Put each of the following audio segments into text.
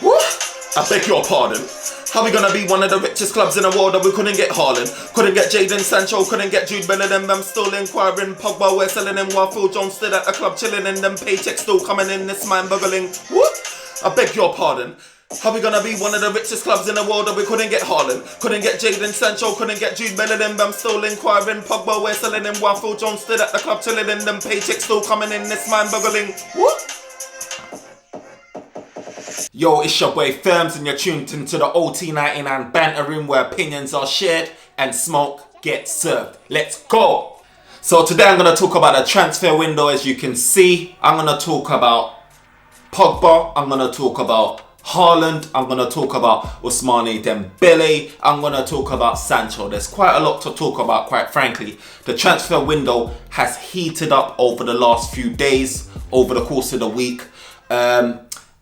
What? I beg your pardon. How we gonna be one of the richest clubs in the world and we couldn't get Haaland? Couldn't get Jadon Sancho, couldn't get Jude Bellingham. I'm still inquiring. Pogba, we're selling him while Phil Jones stood at the club chilling and them paychecks still coming in. This man buggling. What? I beg your pardon. How we gonna be one of the richest clubs in the world and we couldn't get Haaland? Couldn't get Jadon Sancho, couldn't get Jude Bellingham. I'm still inquiring. Pogba, we're selling him while Phil Jones stood at the club chilling and them paychecks still coming in. This man buggling. What? Yo, it's your boy Firms and you're tuned into the OT99 Banter room where opinions are shared and smoke gets served. Let's go! So today I'm going to talk about the transfer window. As you can see, I'm going to talk about Pogba, I'm going to talk about Haaland, I'm going to talk about Ousmane Dembele, I'm going to talk about Sancho. There's quite a lot to talk about, quite frankly. The transfer window has heated up over the last few days, over the course of the week.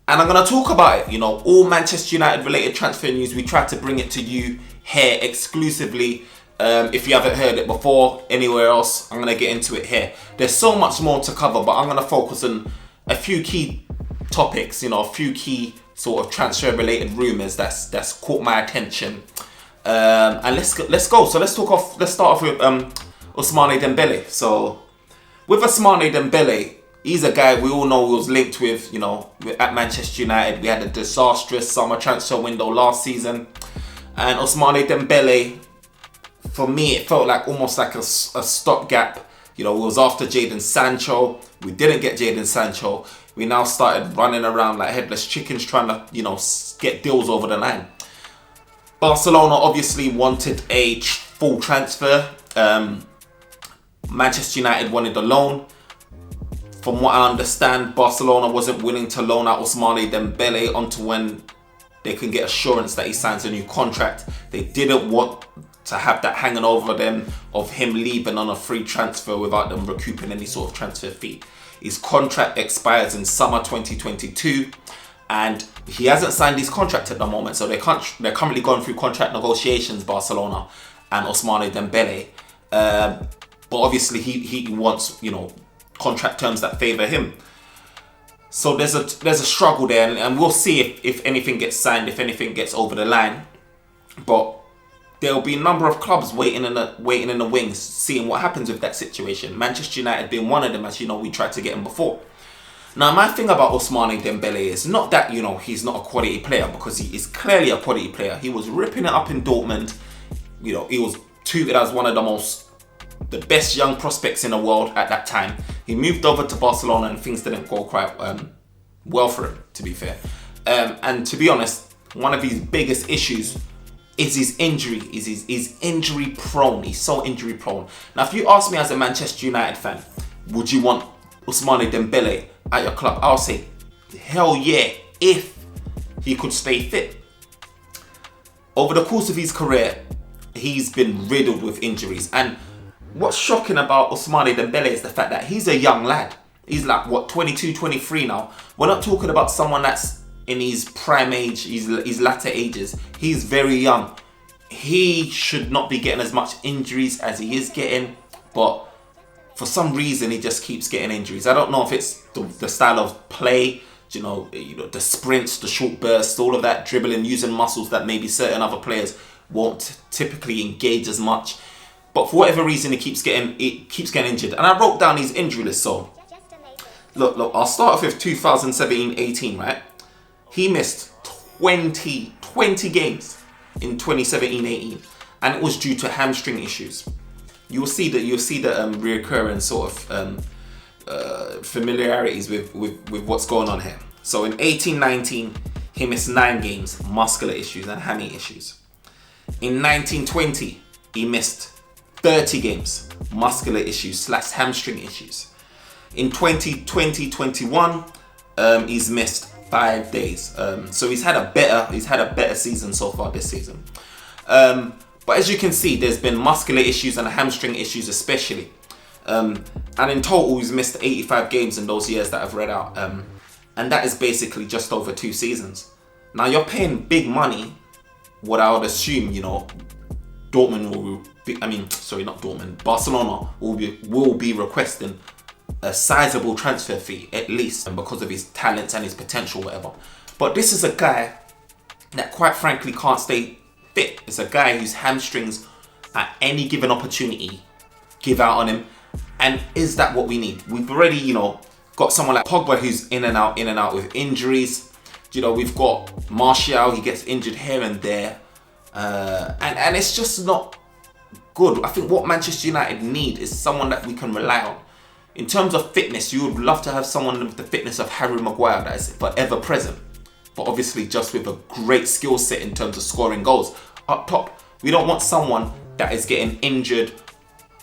And I'm going to talk about it, you know, all Manchester United related transfer news. We try to bring it to you here exclusively. If you haven't heard it before anywhere else, I'm going to get into it here. There's so much more to cover, but I'm going to focus on a few key topics, you know, a few key sort of transfer related rumours that's caught my attention. And let's go. So let's start off with Ousmane Dembele. So with Ousmane Dembele, he's a guy we all know was linked with, you know, at Manchester United. We had a disastrous summer transfer window last season. And Ousmane Dembele, for me, it felt like almost like a stopgap. You know, it was after Jadon Sancho. We didn't get Jadon Sancho. We now started running around like headless chickens trying to, you know, get deals over the line. Barcelona obviously wanted a full transfer. Manchester United wanted a loan. From what I understand, Barcelona wasn't willing to loan out Ousmane Dembele until when they can get assurance that he signs a new contract. They didn't want to have that hanging over them of him leaving on a free transfer without them recouping any sort of transfer fee. His contract expires in summer 2022 and he hasn't signed his contract at the moment. So they're currently going through contract negotiations, Barcelona and Ousmane Dembele. But obviously he wants, you know, contract terms that favour him. So there's a struggle there, and we'll see if anything gets signed, if anything gets over the line. But there'll be a number of clubs waiting in the wings, seeing what happens with that situation. Manchester United being one of them, as you know, we tried to get him before. Now, my thing about Ousmane Dembele is not that, you know, he's not a quality player, because he is clearly a quality player. He was ripping it up in Dortmund. You know, he was touted as one of the best young prospects in the world at that time. He moved over to Barcelona and things didn't go quite well for him, to be fair. And to be honest, one of his biggest issues is his injury. He's injury prone. He's so injury prone. Now, if you ask me as a Manchester United fan, would you want Ousmane Dembele at your club? I'll say, hell yeah, if he could stay fit. Over the course of his career, he's been riddled with injuries. And what's shocking about Ousmane Dembele is the fact that he's a young lad. He's like, what, 22, 23 now. We're not talking about someone that's in his prime age, his latter ages. He's very young. He should not be getting as much injuries as he is getting, but for some reason he just keeps getting injuries. I don't know if it's the style of play, you know, the sprints, the short bursts, all of that dribbling, using muscles that maybe certain other players won't typically engage as much. But for whatever reason, he keeps getting injured. And I wrote down his injury list. So, look, I'll start off with 2017-18, right? He missed 20 games in 2017-18. And it was due to hamstring issues. You'll see the reoccurring sort of familiarities with what's going on here. So in 18-19, he missed 9 games, muscular issues and hammy issues. In 19-20, he missed 30 games, muscular issues / hamstring issues. In 2020-21, he's missed 5 days. So he's had a better season so far this season. But as you can see, there's been muscular issues and hamstring issues especially. And in total, he's missed 85 games in those years that I've read out. And that is basically just over 2 seasons. Now you're paying big money. What I would assume, you know, Barcelona will be requesting a sizable transfer fee, at least, because of his talents and his potential, whatever. But this is a guy that quite frankly can't stay fit. It's a guy whose hamstrings at any given opportunity give out on him. And is that what we need? We've already, got someone like Pogba who's in and out with injuries. We've got Martial, he gets injured here and there. And it's just not good. I think what Manchester United need is someone that we can rely on. In terms of fitness, you would love to have someone with the fitness of Harry Maguire that is forever present. But obviously just with a great skill set in terms of scoring goals. Up top, we don't want someone that is getting injured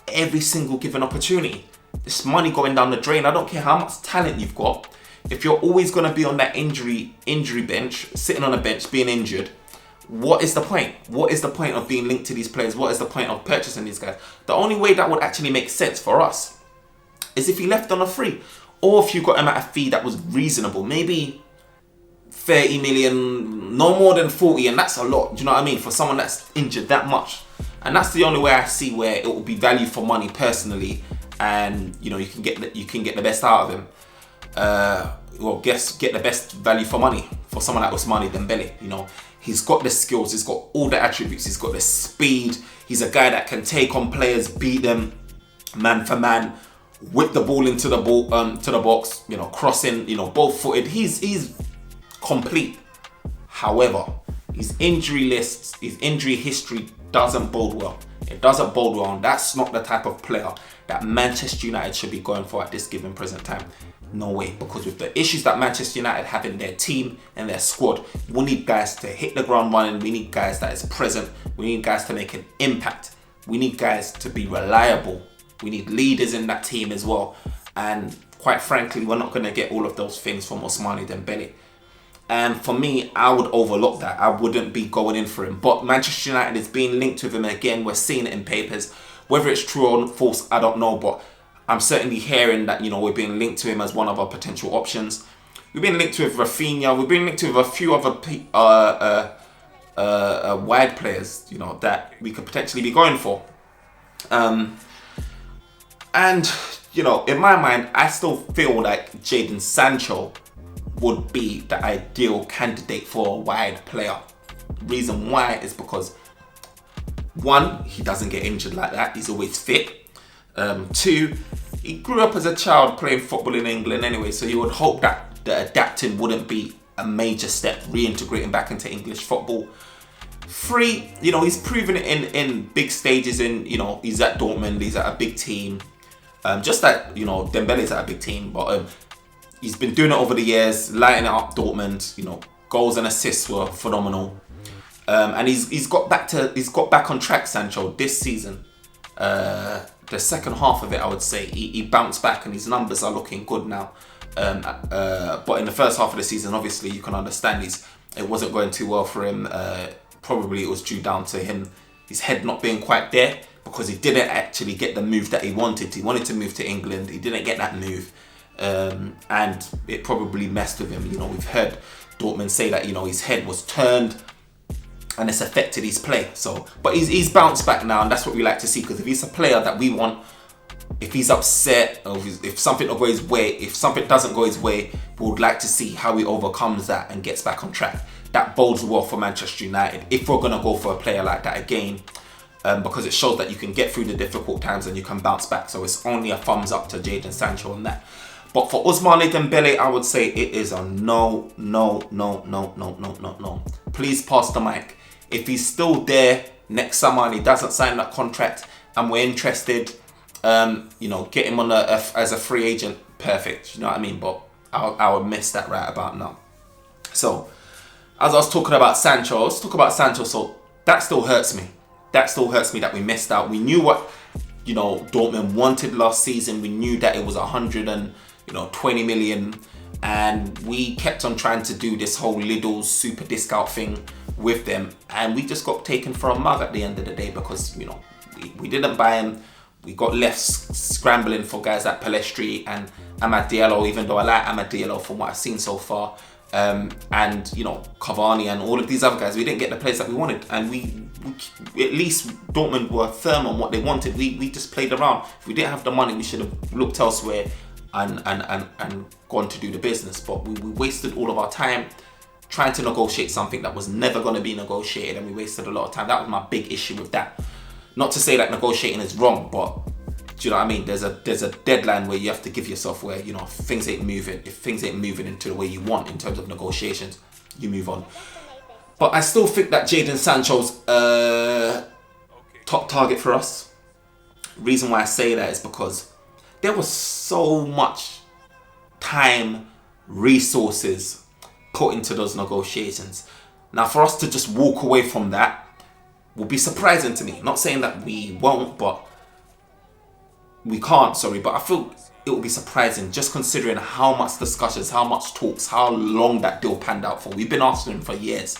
every single given opportunity. This money going down the drain. I don't care how much talent you've got. If you're always going to be on that injury bench, sitting on a bench, being injured, what is the point? What is the point of being linked to these players? What is the point of purchasing these guys? The only way that would actually make sense for us is if he left on a free, or if you got him at a fee that was reasonable, maybe 30 million, no more than 40, and that's a lot, do you know what I mean, for someone that's injured that much. And that's the only way I see where it will be value for money personally, and you can get the best out of him. Get the best value for money for someone like Ousmane Dembele. He's got the skills, he's got all the attributes, he's got the speed. He's a guy that can take on players, beat them man for man, whip the ball into the box, crossing, both footed. He's complete. However, his injury history doesn't bode well. It doesn't bode well, and that's not the type of player that Manchester United should be going for at this given present time. No way, because with the issues that Manchester United have in their team and their squad, we need guys to hit the ground running. We need guys that is present. We need guys to make an impact. We need guys to be reliable. We need leaders in that team as well. And quite frankly, we're not going to get all of those things from Ousmane Dembele. And for me, I would overlook that. I wouldn't be going in for him. But Manchester United is being linked with him again. We're seeing it in papers. Whether it's true or false, I don't know. But I'm certainly hearing that, we're being linked to him as one of our potential options. We've been linked with Rafinha. We've been linked with a few other wide players, that we could potentially be going for. And, in my mind, I still feel like Jadon Sancho would be the ideal candidate for a wide player. Reason why is because, one, he doesn't get injured like that. He's always fit. Two, he grew up as a child playing football in England anyway, so you would hope that the adapting wouldn't be a major step, reintegrating back into English football. Three, he's proven it in big stages. He's at Dortmund, he's at a big team. Just like, Dembele's at a big team, but he's been doing it over the years, lighting it up Dortmund. Goals and assists were phenomenal. And he's got back on track, Sancho, this season. The second half of it, I would say, he bounced back and his numbers are looking good now. But in the first half of the season, obviously, you can understand it wasn't going too well for him. Probably it was due down to his head not being quite there, because he didn't actually get the move that he wanted. He wanted to move to England. He didn't get that move. And it probably messed with him. We've heard Dortmund say that, his head was turned and it's affected his play. But he's bounced back now, and that's what we like to see, because if he's a player that we want, if he's upset, or if something doesn't go his way, we would like to see how he overcomes that and gets back on track. That bodes well for Manchester United if we're going to go for a player like that again, because it shows that you can get through the difficult times and you can bounce back. So it's only a thumbs up to Jadon Sancho on that. But for Ousmane Dembele, I would say it is a no. Please pass the mic. If he's still there next summer and he doesn't sign that contract and we're interested, get him on as a free agent, perfect. You know what I mean? But I would miss that right about now. So, as I was talking about Sancho, let's talk about Sancho. So that still hurts me. That we missed out. We knew what Dortmund wanted last season. We knew that it was 120 million, and we kept on trying to do this whole Lidl super discount thing with them, and we just got taken for a mug at the end of the day, because we didn't buy him. We got left scrambling for guys like Pellistri and Amad Diallo, even though I like Amad Diallo from what I've seen so far. And Cavani and all of these other guys, we didn't get the players that we wanted, and we at least Dortmund were firm on what they wanted. We just played around. If we didn't have the money, we should have looked elsewhere and gone to do the business. But we wasted all of our time trying to negotiate something that was never going to be negotiated, and we wasted a lot of time. That was my big issue with that. Not to say that negotiating is wrong, but do you know what I mean? There's a deadline where you have to give yourself where, you know, if things ain't moving into the way you want in terms of negotiations, you move on. But I still think that Jadon Sancho's top target for us. Reason why I say that is because there was so much time, resources put into those negotiations. Now, for us to just walk away from that will be surprising to me. Not saying that we won't, but we can't, sorry, but I feel it will be surprising just considering how much discussions, how much talks, how long that deal panned out for. We've been asking for years,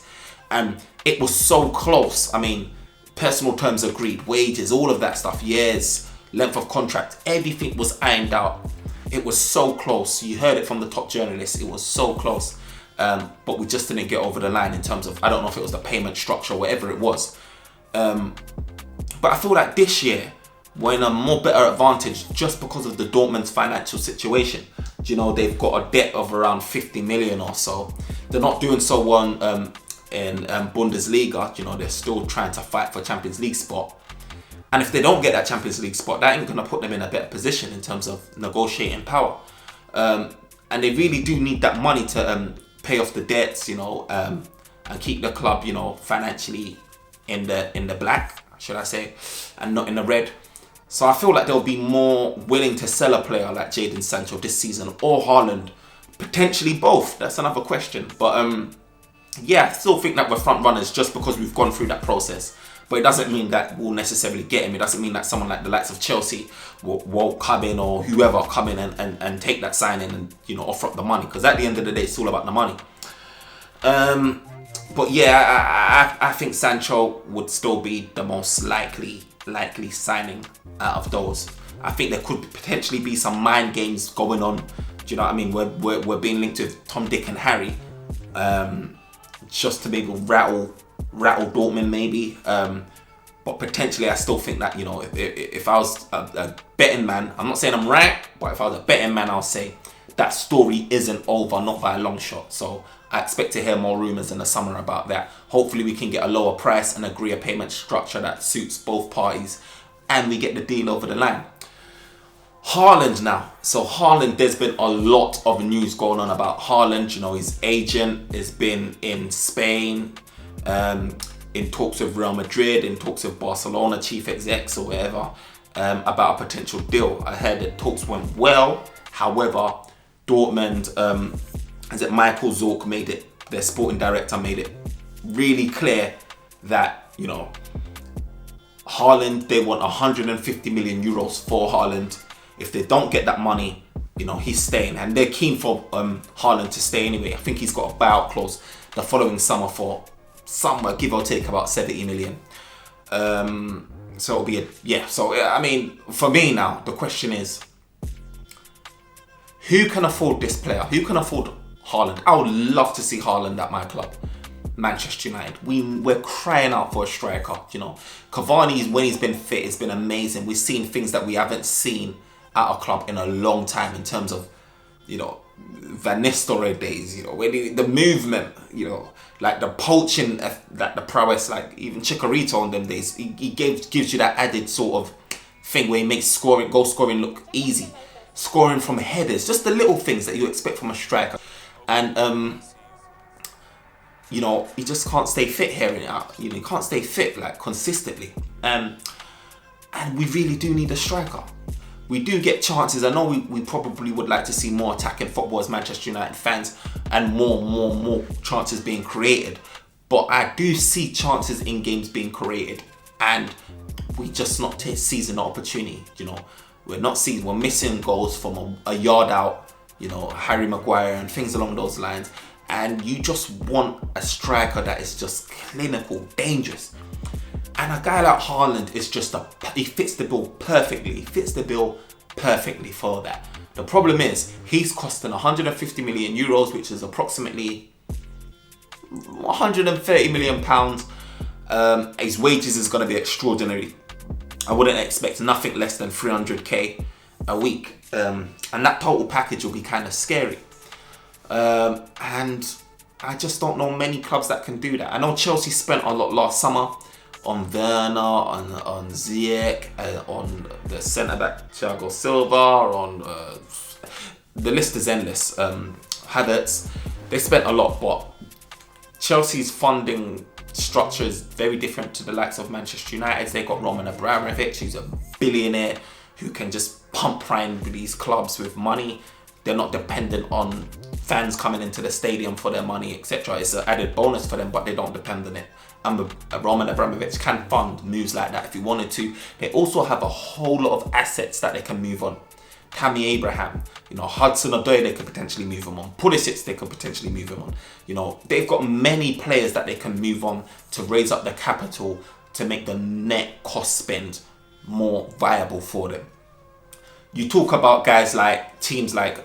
and it was so close. I mean, personal terms agreed, wages, all of that stuff, years, length of contract, everything was ironed out. It was so close. You heard it from the top journalists. It was so close, but we just didn't get over the line in terms of, I don't know if it was the payment structure or whatever it was. But I feel like this year we're in a more better advantage just because of the Dortmund's financial situation. You know, they've got a debt of around 50 million or so. They're not doing so well in Bundesliga. You know, they're still trying to fight for Champions League spot. And if they don't get that Champions League spot, that ain't going to put them in a better position in terms of negotiating power. And they really do need that money to pay off the debts, you know, and keep the club, you know, financially in the black, should I say, and not in the red. So I feel like they'll be more willing to sell a player like Jadon Sancho this season, or Haaland, potentially both. That's another question. But yeah, I still think that we're front runners just because we've gone through that process. But it doesn't mean that we'll necessarily get him. It doesn't mean that someone like the likes of Chelsea will come in, or whoever come in and take that signing and, you know, offer up the money. Because at the end of the day, it's all about the money. But yeah, I think Sancho would still be the most likely signing out of those. I think there could potentially be some mind games going on. Do you know what I mean? We're being linked with Tom, Dick and Harry, just to maybe rattle Dortmund maybe. But potentially I still think that, you know, if I was a betting man, I'm not saying I'm right, but if I was a betting man, I'll say that story isn't over, not by a long shot. So I expect to hear more rumours in the summer about that. Hopefully we can get a lower price and agree a payment structure that suits both parties, and we get the deal over the line. Haaland now. So Haaland, there's been a lot of news going on about Haaland. You know, his agent has been in Spain, in talks with Real Madrid, in talks with Barcelona chief execs or whatever, about a potential deal. I heard that talks went well. However, Dortmund, is it Michael Zorc, made it, their sporting director, made it really clear that, you know, Haaland, they want 150 million euros for Haaland. If they don't get that money, you know, he's staying, and they're keen for Haaland to stay anyway. I think he's got a buyout clause the following summer for somewhere, give or take, about 70 million. So it'll be so I mean, for me now, the question is, who can afford this player? Who can afford Haaland? I would love to see Haaland at my club, Manchester United. We're crying out for a striker. You know, Cavani, when he's been fit, it's been amazing. We've seen things that we haven't seen at our club in a long time in terms of, you know, Van Nistelrooy days. You know, when the movement, you know, like the poaching, like the prowess, like even Chicharito on them days. He gives you that added sort of thing where he makes goal scoring look easy. Scoring from headers, just the little things that you expect from a striker. And you know, he just can't stay fit here and out. You know, he can't stay fit like consistently. And we really do need a striker. We do get chances. I know we probably would like to see more attacking football as Manchester United fans, and more chances being created. But I do see chances in games being created, and we just not seizing the opportunity. You know, we're missing goals from a yard out. You know, Harry Maguire and things along those lines. And you just want a striker that is just clinical, dangerous. And a guy like Haaland is just he fits the bill perfectly. He fits the bill perfectly for that. The problem is he's costing 150 million euros, which is approximately 130 million pounds. His wages is going to be extraordinary. I wouldn't expect nothing less than 300k a week. And that total package will be kind of scary. And I just don't know many clubs that can do that. I know Chelsea spent a lot last summer on Werner, on Ziyech, on the centre back Thiago Silva, on the list is endless. Havertz, they spent a lot, but Chelsea's funding structure is very different to the likes of Manchester United. They got Roman Abramovich, who's a billionaire who can just pump prime these clubs with money. They're not dependent on fans coming into the stadium for their money, etc. It's an added bonus for them, but they don't depend on it. And Roman Abramovich can fund moves like that if he wanted to. They also have a whole lot of assets that they can move on. Tammy Abraham, Hudson-Odoi, they could potentially move him on. Pulisic, they could potentially move him on. They've got many players that they can move on to raise up the capital to make the net cost spend more viable for them. You talk about teams like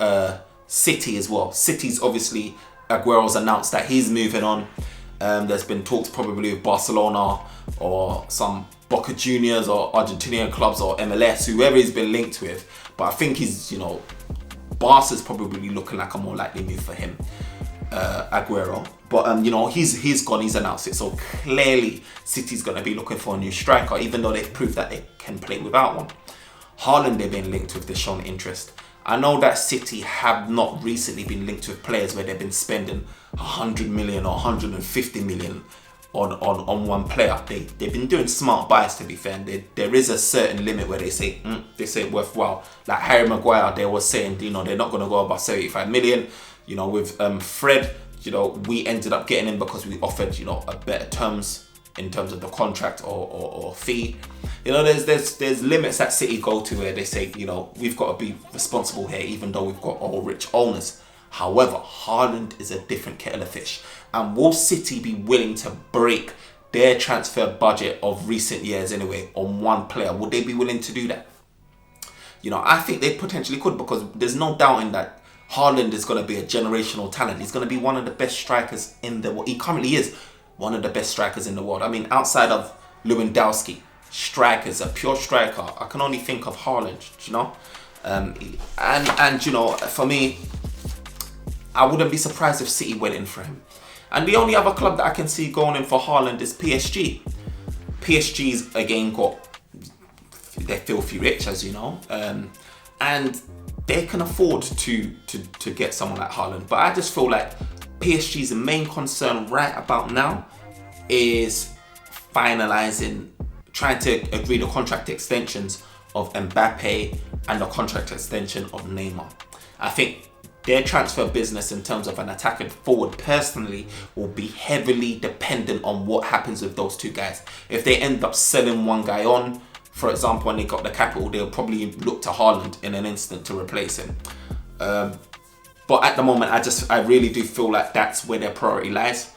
City as well. City's obviously, Aguero's announced that he's moving on. There's been talks probably with Barcelona or some Boca Juniors or Argentinian clubs or MLS, whoever he's been linked with. But I think Barca's probably looking like a more likely move for him, Aguero. But he's gone, he's announced it. So clearly City's going to be looking for a new striker, even though they've proved that they can play without one. Haaland, they've been linked with, they've shown interest. I know that City have not recently been linked with players where they've been spending 100 million or 150 million on one player. They've been doing smart buys, to be fair. And there is a certain limit where they say worthwhile. Like Harry Maguire, they were saying, they're not going to go above 75 million. With Fred, we ended up getting him because we offered, a better terms in terms of the contract or fee. There's limits that City go to where they say, we've got to be responsible here, even though we've got all rich owners. However, Haaland is a different kettle of fish. And will City be willing to break their transfer budget of recent years anyway on one player? Would they be willing to do that? I think they potentially could, because there's no doubting that Haaland is going to be a generational talent. He's going to be one of the best strikers in the world. He currently is one of the best strikers in the world. I mean, outside of Lewandowski, strikers, a pure striker, I can only think of Haaland, for me, I wouldn't be surprised if City went in for him. And the only other club that I can see going in for Haaland is PSG. PSG's again they're filthy rich, as you know, and they can afford to get someone like Haaland. But I just feel like PSG's main concern right about now is trying to agree the contract extensions of Mbappe and the contract extension of Neymar. I think their transfer business in terms of an attacking forward personally will be heavily dependent on what happens with those two guys. If they end up selling one guy on, for example, when they got the capital, they'll probably look to Haaland in an instant to replace him. But at the moment, I really do feel like that's where their priority lies,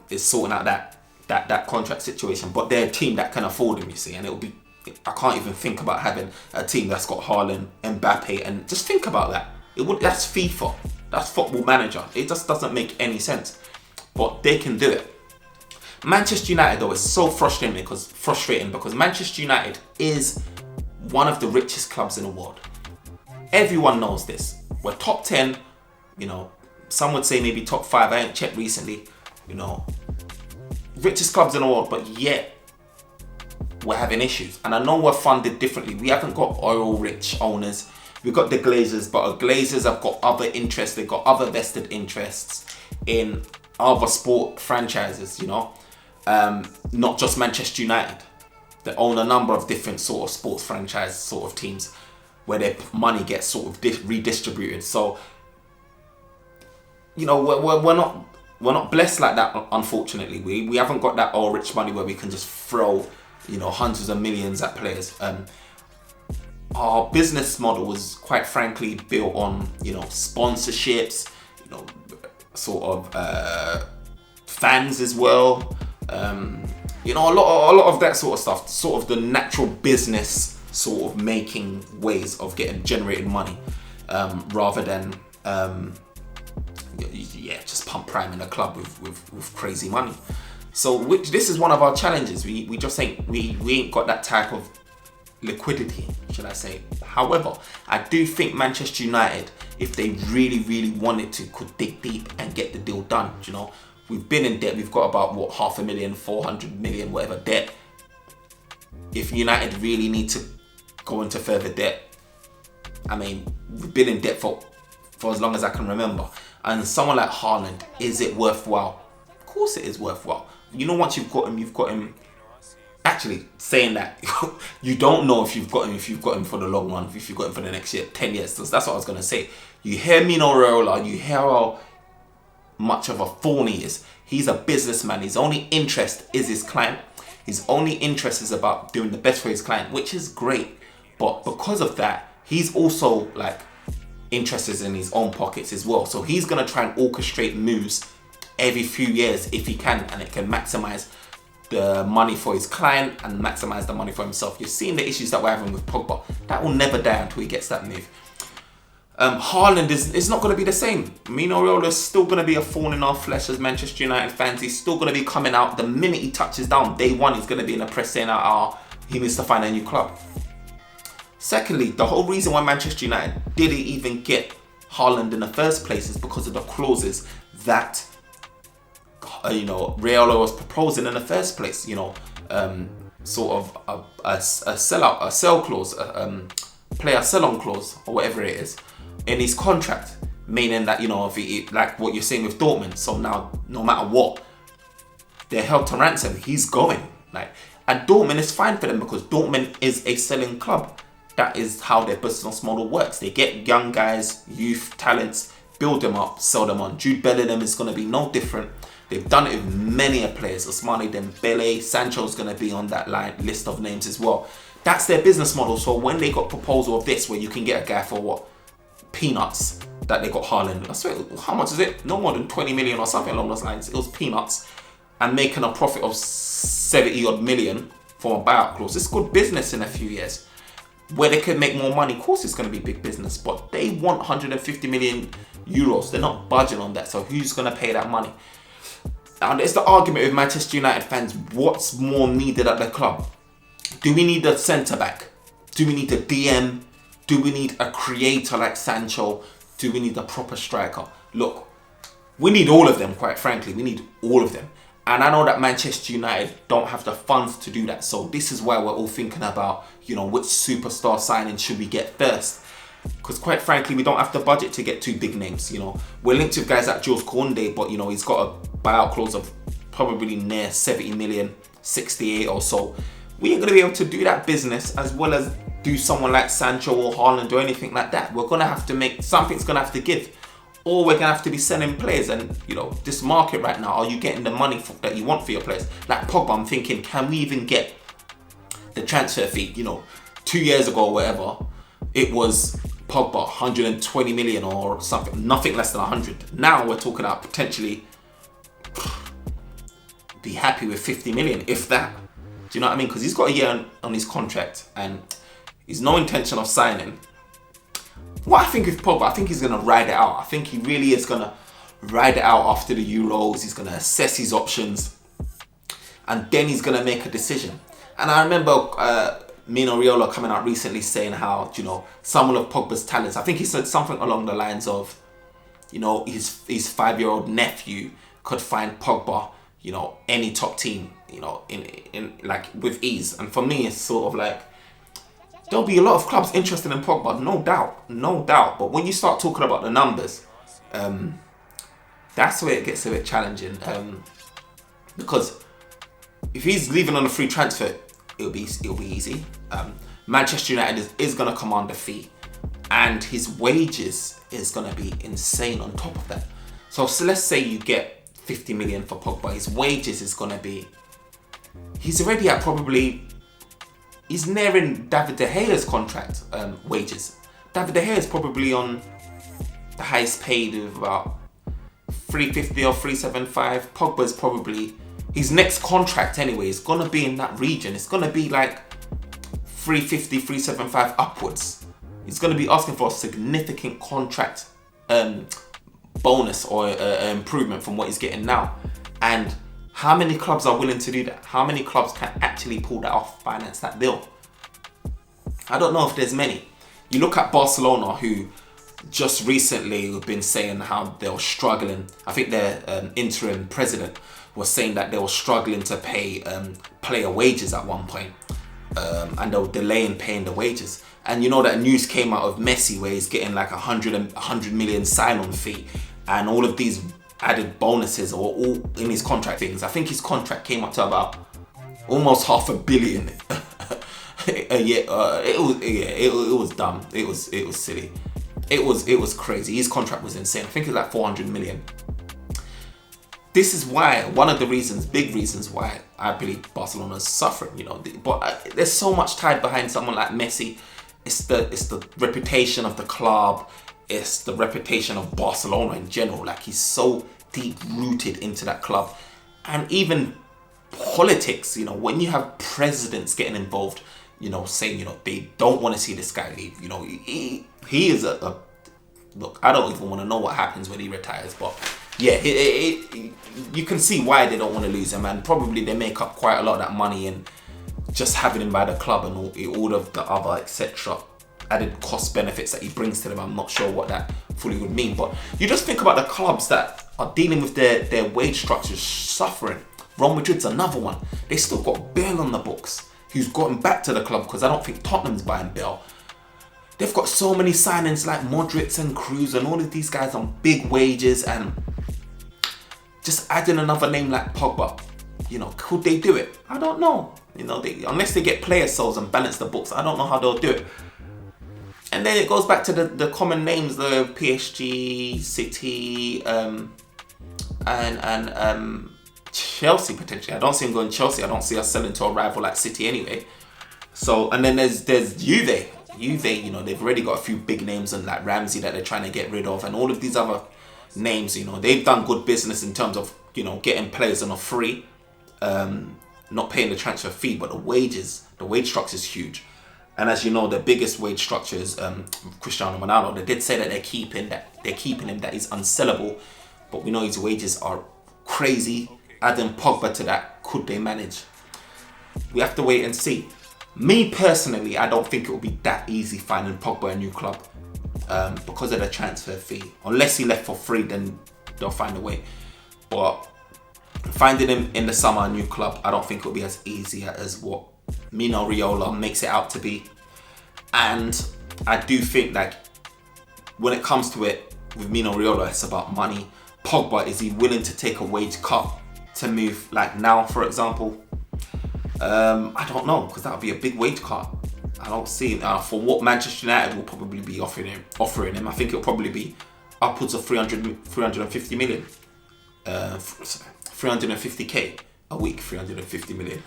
is sorting out that contract situation. But they're a team that can afford him, you see, and I can't even think about having a team that's got Haaland, Mbappe, and just think about that. That's FIFA. That's Football Manager. It just doesn't make any sense. But they can do it. Manchester United, though, is so frustrating because Manchester United is one of the richest clubs in the world. Everyone knows this. We're top 10, some would say maybe top 5. I ain't checked recently, richest clubs in the world, but yet we're having issues. And I know we're funded differently. We haven't got oil-rich owners. We've got the Glazers, but the Glazers have got other interests. They've got other vested interests in other sport franchises, not just Manchester United. They own a number of different sort of sports franchise sort of teams where their money gets sort of redistributed. So, we're not blessed like that, unfortunately. We haven't got that all rich money where we can just throw, hundreds of millions at players. Our business model was quite frankly built on, sponsorships, sort of fans as well. A lot of that sort of stuff, sort of the natural business sort of making ways of generating money, rather than just pump prime in a club with crazy money. So this is one of our challenges. We just ain't got that type of liquidity, should I say. However, I do think Manchester United, if they really, really wanted to, could dig deep and get the deal done. You know, we've been in debt. We've got about, what, 500,000, 400 million, whatever debt. If United really need to go into further debt, I mean, we've been in debt for as long as I can remember. And someone like Haaland, is it worthwhile? Of course it is worthwhile. You know, once you've got him. Actually, saying that, you don't know if you've got him for the long run, if you've got him for the next year, 10 years. So that's what I was going to say. You hear Mino Raiola, you hear how much of a thorn he is. He's a businessman. His only interest is his client. His only interest is about doing the best for his client, which is great. But because of that, he's also like interested in his own pockets as well. So he's going to try and orchestrate moves every few years if he can, and it can maximize the money for his client and maximize the money for himself. You're seeing the issues that we're having with Pogba. That will never die until he gets that move. Haaland is not going to be the same. Mino Raiola is still going to be a thorn in our flesh as Manchester United fans. He's still going to be coming out the minute he touches down. Day one, he's going to be in the press saying he needs to find a new club. Secondly, the whole reason why Manchester United didn't even get Haaland in the first place is because of the clauses that Raiola was proposing in the first place. Sort of a sell clause, player sell-on clause, or whatever it is, in his contract, meaning that like what you're saying with Dortmund. So now, no matter what, they're held to ransom. He's going. And Dortmund is fine for them because Dortmund is a selling club. That is how their business model works. They get young guys, youth, talents, build them up, sell them on. Jude Bellingham is going to be no different. They've done it with many players. Ousmane Dembele, Sancho is going to be on that list of names as well. That's their business model. So when they got proposal of this, where you can get a guy for what? Peanuts, that they got Haaland. I swear, how much is it? No more than 20 million or something along those lines. It was peanuts. And making a profit of 70 odd million from a buyout clause. It's good business in a few years. Where they can make more money, of course it's going to be big business. But they want 150 million euros. They're not budging on that. So who's going to pay that money? And it's the argument with Manchester United fans. What's more needed at the club? Do we need a centre-back? Do we need a DM? Do we need a creator like Sancho? Do we need a proper striker? Look, we need all of them, quite frankly. We need all of them. And I know that Manchester United don't have the funds to do that. So this is why we're all thinking about, which superstar signing should we get first? Because quite frankly, we don't have the budget to get two big names. We're linked with guys like Jules Koundé, but he's got a buyout clause of probably near 70 million, 68 or so. We ain't gonna be able to do that business as well as do someone like Sancho or Haaland or anything like that. We're gonna have to make something's gonna have to give, or we're gonna have to be selling players. And this market right now, are you getting the money that you want for your players? Like Pogba, I'm thinking, can we even get the transfer fee? 2 years ago or whatever, it was Pogba 120 million or something, nothing less than 100. Now we're talking about potentially be happy with 50 million, if that. Do you know what I mean? Because he's got a year on his contract and he's no intention of signing. What I think with Pogba, I think he's going to ride it out. I think he really is going to ride it out after the Euros. He's going to assess his options and then he's going to make a decision. And I remember Mino Raiola coming out recently saying how, some of Pogba's talents, I think he said something along the lines of, his 5-year-old nephew could find Pogba, any top team, in like with ease. And for me, it's sort of like, there'll be a lot of clubs interested in Pogba, no doubt. But when you start talking about the numbers, that's where it gets a bit challenging. Because if he's leaving on a free transfer, it'll be easy. Manchester United is going to command a fee, and his wages is going to be insane on top of that. So let's say you get 50 million for Pogba. His wages is going to be, he's already at he's nearing David De Gea's contract wages. David De Gea is probably on the highest paid of about 350 or 375. Pogba's probably, his next contract anyway is going to be in that region. It's going to be like 350, 375 upwards. He's going to be asking for a significant contract bonus or improvement from what he's getting now. And how many clubs are willing to do that? How many clubs can actually pull that off, finance that deal? I don't know if there's many. You look at Barcelona, who just recently have been saying how they were struggling. I think their interim president was saying that they were struggling to pay player wages at one point, and they were delaying paying the wages. And you know that news came out of Messi where he's getting like 100 million sign-on fee, and all of these added bonuses are all in his contract things. I think his contract came up to about almost $500 million a year. It was dumb. It was silly. It was crazy. His contract was insane. I think it was like 400 million. This is why, one of the reasons, big reasons why I believe Barcelona is suffering, you know. But there's so much tied behind someone like Messi. It's the reputation of the club. It's the reputation of Barcelona in general. Like, he's so deep rooted into that club. And even politics, you know, when you have presidents getting involved, you know, saying, you know, they don't want to see this guy leave. You know, he is a look, I don't even want to know what happens when he retires, but yeah, you can see why they don't want to lose him, and probably they make up quite a lot of that money in just having him by the club and all of the other etc. added cost benefits that he brings to them. I'm not sure what that fully would mean, but you just think about the clubs that are dealing with their wage structures suffering. Real Madrid's another one. They still got Bale on the books, who's gotten back to the club because I don't think Tottenham's buying Bale. They've got so many signings like Modric and Cruz and all of these guys on big wages, and just adding another name like Pogba. You know, could they do it? I don't know. You know, unless they get player sales and balance the books, I don't know how they'll do it. And then it goes back to the common names, the PSG, City, and Chelsea potentially. I don't see him going Chelsea. I don't see us selling to a rival like City anyway. So, and then there's Juve. Juve, you know, they've already got a few big names and like Ramsey that they're trying to get rid of, and all of these other names, you know, they've done good business in terms of, you know, getting players on a free, not paying the transfer fee, but the wage structure is huge. And as you know, the biggest wage structure is Cristiano Ronaldo. They did say that they're keeping him, that he's unsellable, but we know his wages are crazy. Adding Pogba to that, could they manage? We have to wait and see. Me personally, I don't think it will be that easy finding Pogba a new club because of the transfer fee. Unless he left for free, then they'll find a way. But finding him in the summer a new club, I don't think it'll be as easy as what Mino Raiola makes it out to be. And I do think that when it comes to it, with Mino Raiola, it's about money. Pogba, is he willing to take a wage cut to move, like now, for example? I don't know, because that would be a big wage cut. I don't see for what Manchester United will probably be offering him. I think it'll probably be upwards of 350 million. 350k a week. 350 million.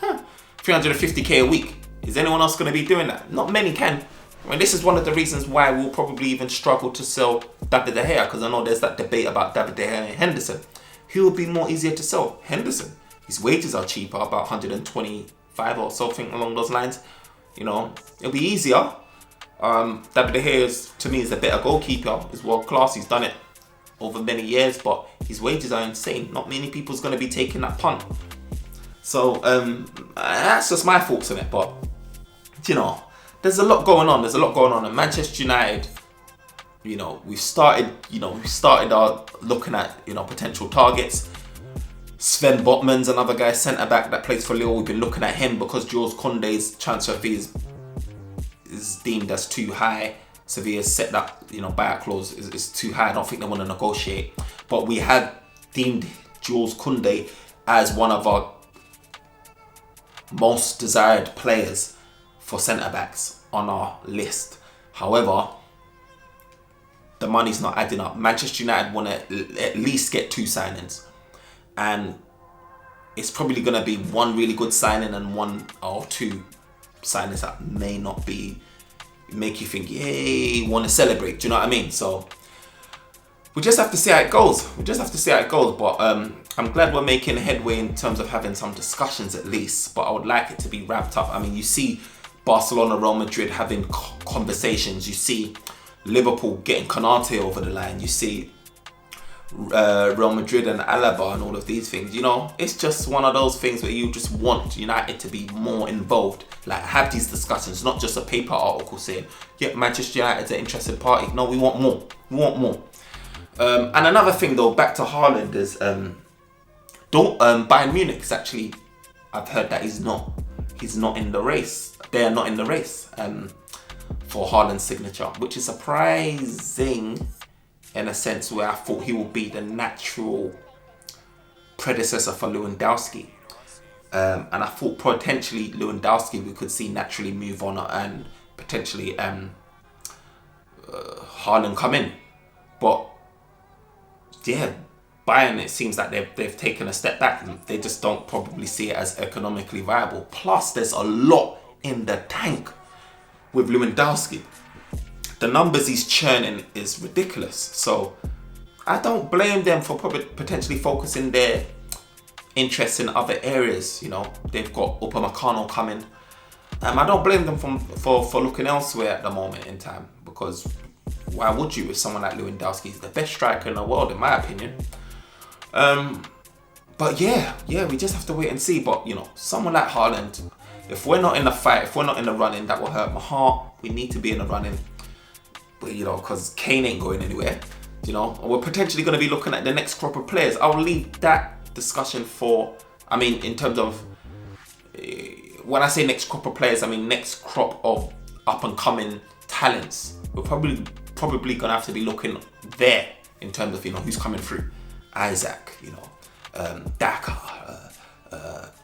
350k a week. Is anyone else going to be doing that? Not many can. I mean, this is one of the reasons why we'll probably even struggle to sell David De Gea, because I know there's that debate about David De Gea and Henderson. Who will be more easier to sell? Henderson. His wages are cheaper, about 125 or something along those lines. You know, it'll be easier. David De Gea to me is a better goalkeeper. He's world class. He's done it over many years, but his wages are insane. Not many people's going to be taking that punt. So that's just my thoughts on it. But you know, there's a lot going on. There's a lot going on in Manchester United. You know, we started our looking at, you know, potential targets. Sven Botman's another guy, centre back that plays for Lille. We've been looking at him because Jules Koundé's transfer fee is deemed as too high. Sevilla's set that, you know, buyout clause is too high. I don't think they want to negotiate. But we had deemed Jules Koundé as one of our most desired players for centre backs on our list. However, the money's not adding up. Manchester United want to at least get 2 signings. And it's probably going to be one really good signing and 1 or 2 signings that may not make you think, yay, want to celebrate. Do you know what I mean? So we just have to see how it goes. But I'm glad we're making headway in terms of having some discussions at least. But I would like it to be wrapped up. I mean, you see Barcelona, Real Madrid having conversations. You see Liverpool getting Konate over the line. You see Real Madrid and Alaba and all of these things. You know, it's just one of those things where you just want United to be more involved. Like, have these discussions, not just a paper article saying, yeah, Manchester United's an interested party. No, we want more. We want more. And another thing though, back to Haaland is Bayern Munich is actually, I've heard that he's not in the race. They are not in the race for Haaland's signature, which is surprising in a sense where I thought he would be the natural predecessor for Lewandowski. And I thought potentially Lewandowski we could see naturally move on and potentially Haaland come in. But yeah, Bayern, it seems like they've taken a step back. They just don't probably see it as economically viable. Plus, there's a lot in the tank with Lewandowski. The numbers he's churning is ridiculous. So I don't blame them for probably potentially focusing their interests in other areas. You know, they've got Upamecano coming. I don't blame them for looking elsewhere at the moment in time, because why would you with someone like Lewandowski? He's the best striker in the world, in my opinion. But yeah, we just have to wait and see. But you know, someone like Haaland, if we're not in the fight, if we're not in the running, that will hurt my heart. We need to be in the running, but you know, because Kane ain't going anywhere. You know, and we're potentially going to be looking at the next crop of players. I'll leave that discussion for. I mean, in terms of when I say next crop of players, I mean next crop of up and coming talents. We're probably gonna have to be looking there in terms of, you know, who's coming through. Isaac, you know, Daka,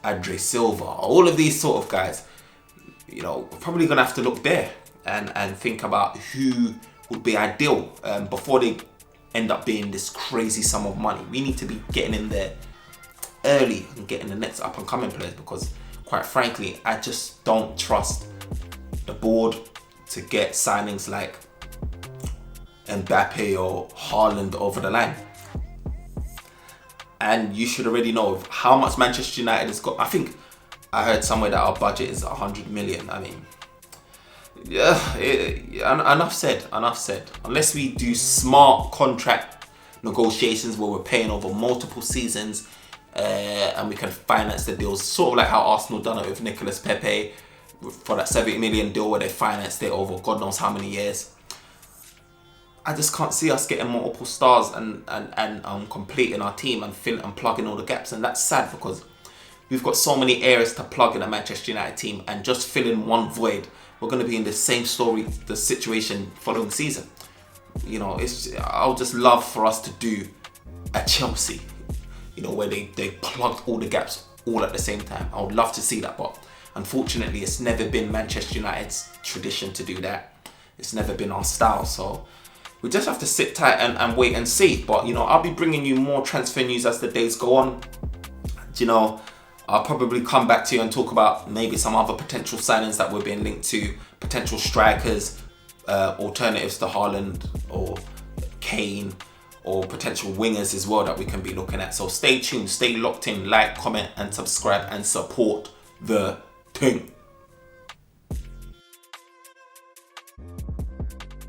Andre Silva, all of these sort of guys. You know, we're probably gonna have to look there and think about who would be ideal before they end up being this crazy sum of money. We need to be getting in there early and getting the next up and coming players, because quite frankly, I just don't trust the board to get signings like Mbappe or Haaland over the line. And you should already know how much Manchester United has got. I think I heard somewhere that our budget is 100 million. I mean, yeah, enough said. Unless we do smart contract negotiations where we're paying over multiple seasons and we can finance the deals, sort of like how Arsenal done it with Nicolas Pepe for that 70 million deal where they financed it over God knows how many years. I just can't see us getting multiple stars and completing our team and plugging all the gaps. And that's sad, because we've got so many areas to plug in a Manchester United team, and just filling one void, we're going to be in the same situation following season. You know, I'll just love for us to do a Chelsea, you know, where they plugged all the gaps all at the same time. I would love to see that, but unfortunately, it's never been Manchester United's tradition to do that. It's never been our style, so we just have to sit tight and wait and see. But, you know, I'll be bringing you more transfer news as the days go on. You know, I'll probably come back to you and talk about maybe some other potential signings that we're being linked to, potential strikers, alternatives to Haaland or Kane, or potential wingers as well that we can be looking at. So stay tuned, stay locked in, like, comment and subscribe and support the thing.